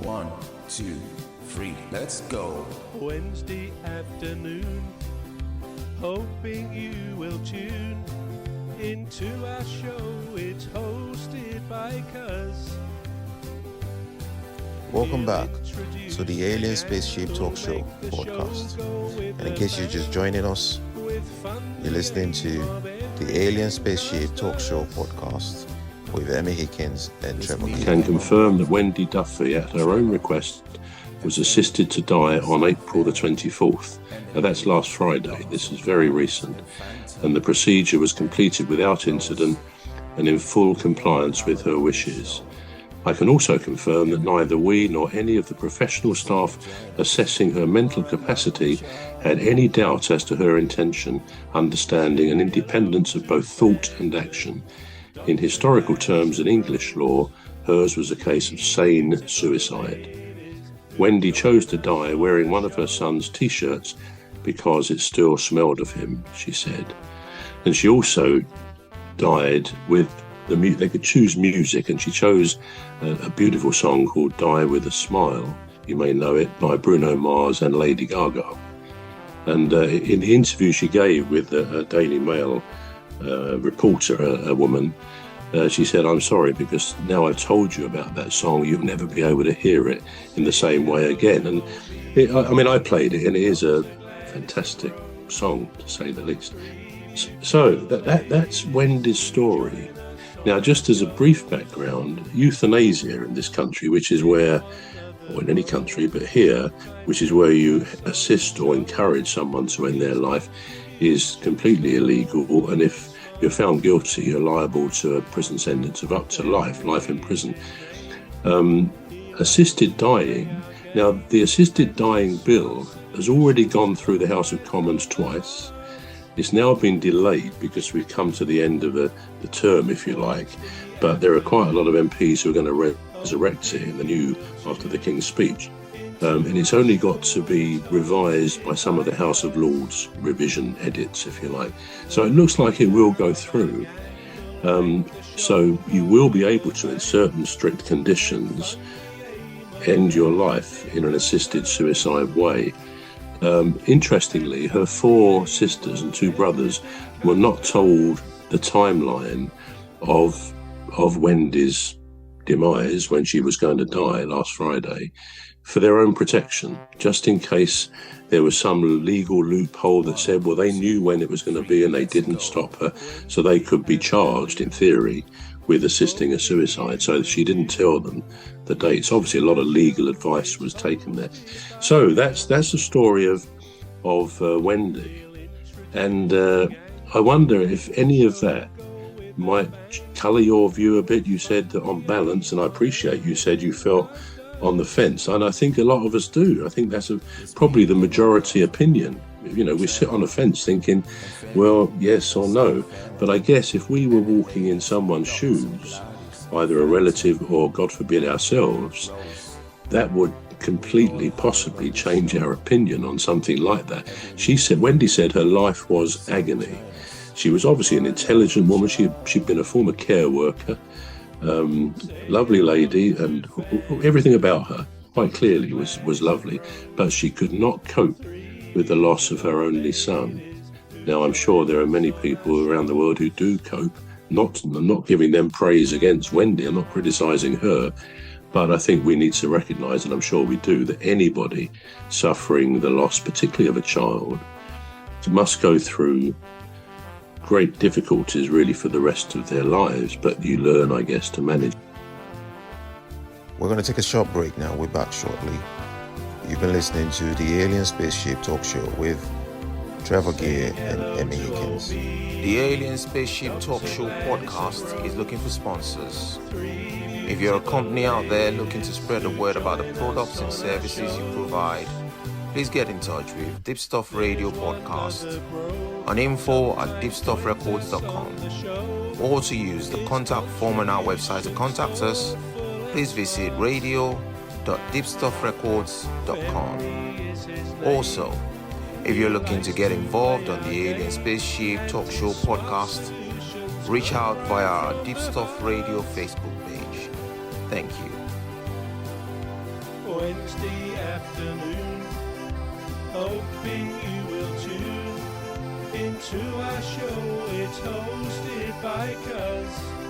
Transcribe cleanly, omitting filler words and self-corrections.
1, 2, 3, let's go. Wednesday afternoon, hoping you will tune into our show. It's hosted by Cuz. Welcome back to the Alien Spaceship Talkshow podcast. And in case you're just joining us, you're listening to the Alien Spaceship Talkshow podcast with Emmy Hikins and Trevor Gear. Can confirm that Wendy Duffy, at her own request, was assisted to die on April the 24th. Now that's last Friday. This is very recent. And the procedure was completed without incident and in full compliance with her wishes. I can also confirm that neither we nor any of the professional staff assessing her mental capacity had any doubt as to her intention, understanding and independence of both thought and action. In historical terms and English law, hers was a case of sane suicide. Wendy chose to die wearing one of her son's t-shirts because it still smelled of him, she said. And she also died with they could choose music, and she chose a beautiful song called Die With a Smile. You may know it, by Bruno Mars and Lady Gaga. And in the interview she gave with a Daily Mail reporter, a woman, she said, "I'm sorry, because now I've told you about that song, you'll never be able to hear it in the same way again." And I played it, and it is a fantastic song, to say the least. So that's Wendy's story. Now, just as a brief background, euthanasia in this country, which is where, or in any country, but here, which is where you assist or encourage someone to end their life, is completely illegal. And if you're found guilty, you're liable to a prison sentence of up to life in prison. Assisted dying. Now, the assisted dying bill has already gone through the House of Commons twice. It's now been delayed because we've come to the end of the term, if you like, but there are quite a lot of MPs who are going to resurrect it after the King's speech. And it's only got to be revised by some of the House of Lords revision edits, if you like. So it looks like it will go through. So you will be able to, in certain strict conditions, end your life in an assisted suicide way. Interestingly, her 4 sisters and 2 brothers were not told the timeline of Wendy's demise when she was going to die last Friday, for their own protection, just in case there was some legal loophole that said, well, they knew when it was going to be and they didn't stop her, so they could be charged, in theory, with assisting a suicide. So she didn't tell them the dates. Obviously, a lot of legal advice was taken there. So that's the story of Wendy. And I wonder if any of that might colour your view a bit. You said that on balance, and I appreciate you said you felt on the fence, and I think a lot of us do. I think that's probably the majority opinion. You know, we sit on a fence thinking, well, yes or no. But I guess if we were walking in someone's shoes, either a relative or, God forbid, ourselves, that would completely possibly change our opinion on something like that. Wendy said her life was agony. She was obviously an intelligent woman. She'd been a former care worker, lovely lady, and everything about her quite clearly was lovely, but she could not cope with the loss of her only son. Now, I'm sure there are many people around the world who do cope. I'm not giving them praise against Wendy. I'm not criticising her. But I think we need to recognise, and I'm sure we do, that anybody suffering the loss, particularly of a child, must go through great difficulties really for the rest of their lives. But you learn, I guess, to manage. We're going to take a short break now. We're back shortly. You've been listening to the Alien Spaceship Talk Show with Trevor Gear and Emmy Hikins. The Alien Spaceship Talk Show podcast is looking for sponsors. If you're a company out there looking to spread the word about the products and services you provide, please get in touch with Deepstuff Radio Podcast on info@deepstuffrecords.com, or to use the contact form on our website to contact us, please visit radio.deepstuffrecords.com. Also, if you're looking to get involved on the Alien Spaceship Talk Show podcast, reach out via our Deepstuff Radio Facebook page. Thank you. Wednesday afternoon. Hoping you will tune into our show. It's hosted by Cuz.